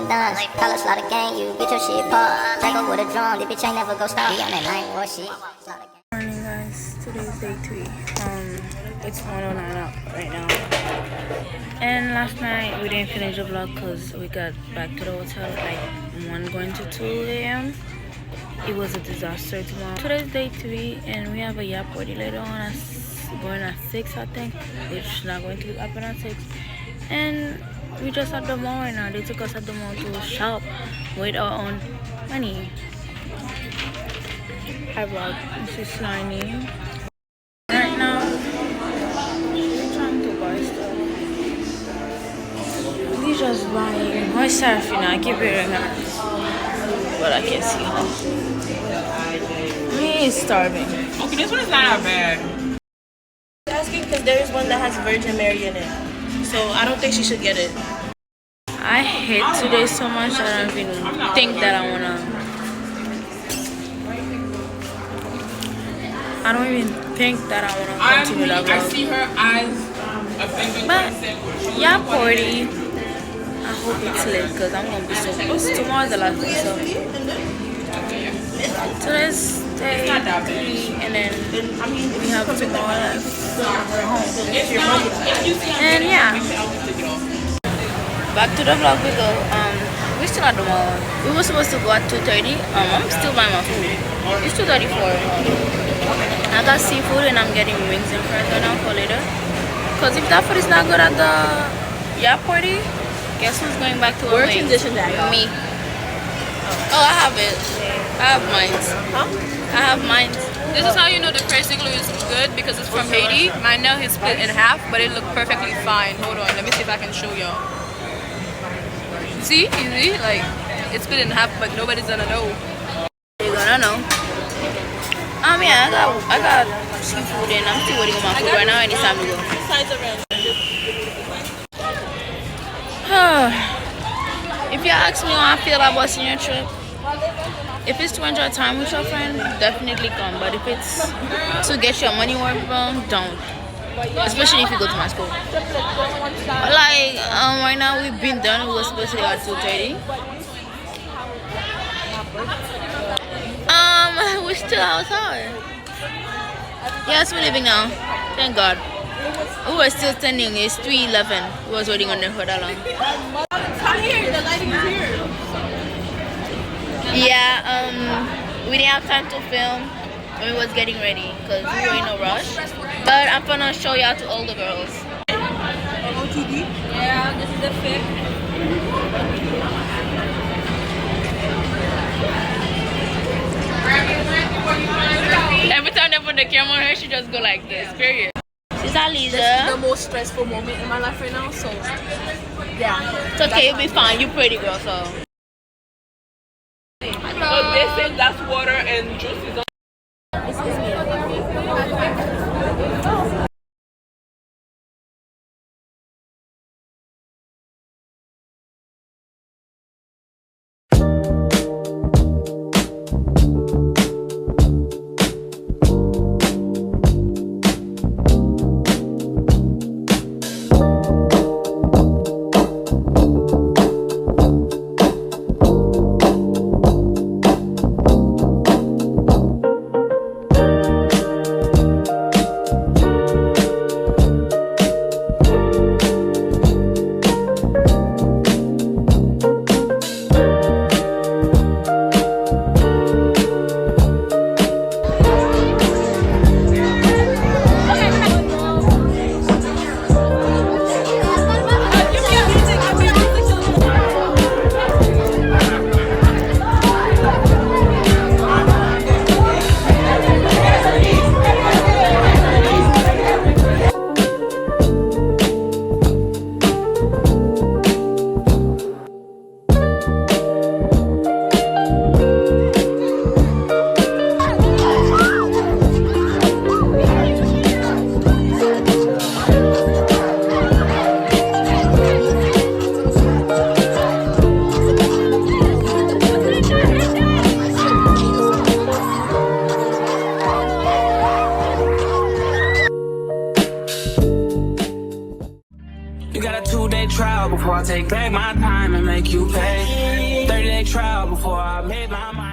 and done. Call us slaughter gang, you get your shit popped. Jack up with a drum, this bitch ain't never go stop. We on that night war shit. Morning guys, today's day 3. It's 1:09 up right now. And last night we didn't finish the vlog because we got back to the hotel at like 1 going to 2 a.m. It was a disaster tomorrow. Today's day 3 and we have a yacht party later on going at 6 I think, which is not going to happen at 6. And we just at the mall right now. They took us at the mall to shop with our own money. Hi vlog, this is Slimy. Right now, we're trying to buy stuff. We just buying. Why Serafina? I keep hearing her, but I can't see her. Me is starving. Okay, this one is not that bad. Asking because there is one that has Virgin Mary in it, so I don't think she should get it. I hate today so much I don't even think that I wanna. I don't even think that I wanna continue that vlog. I see her as a big But yeah, party. I hope it's late because I'm gonna be so close. Tomorrow's the last day, so today's day 3, and then we have tomorrow left. Home. And yeah, back to the vlog we go. We still at the mall. We were supposed to go at 2:30. I'm still buying my food. It's 2:34. I got seafood and I'm getting wings and fries right now for later. Cause if that food is not good at the yacht party, guess who's going back to We're conditioned that. Me. Oh, I have it. I have mine. Huh? I have mine. This is how you know the crayfish igloo is good because it's from Haiti. Mine now is split in half, but it looked perfectly fine. Hold on, let me see if I can show y'all. See, easy, like it's split in half, but nobody's gonna know. You're gonna know. Yeah, I got seafood and I'm still waiting on my food right now and it's time to go. If you ask me how I feel about senior trip, if it's to enjoy time with your friend, definitely come. But if it's to get your money worth from, don't. Especially if you go to my school. But like right now we've been done. We were supposed to go at 2:30. We're still outside. Yes, we're leaving now. Thank God. We were still standing. It's 3:11. We was waiting on them for that long. Come here, the lighting is here. Yeah, we didn't have time to film when we was getting ready because we were in a rush. But I'm gonna show y'all to all the girls. OTD? Yeah, this is the fit. Every time they put the camera on her, she just go like this, period. She's This is Aliza. the most stressful moment in my life right now, so yeah. It's okay, you'll be fine. You pretty girl, so. But they say that's water and juice is on. 2-day trial before I take back my time and make you pay. 30-day trial before I made my mind.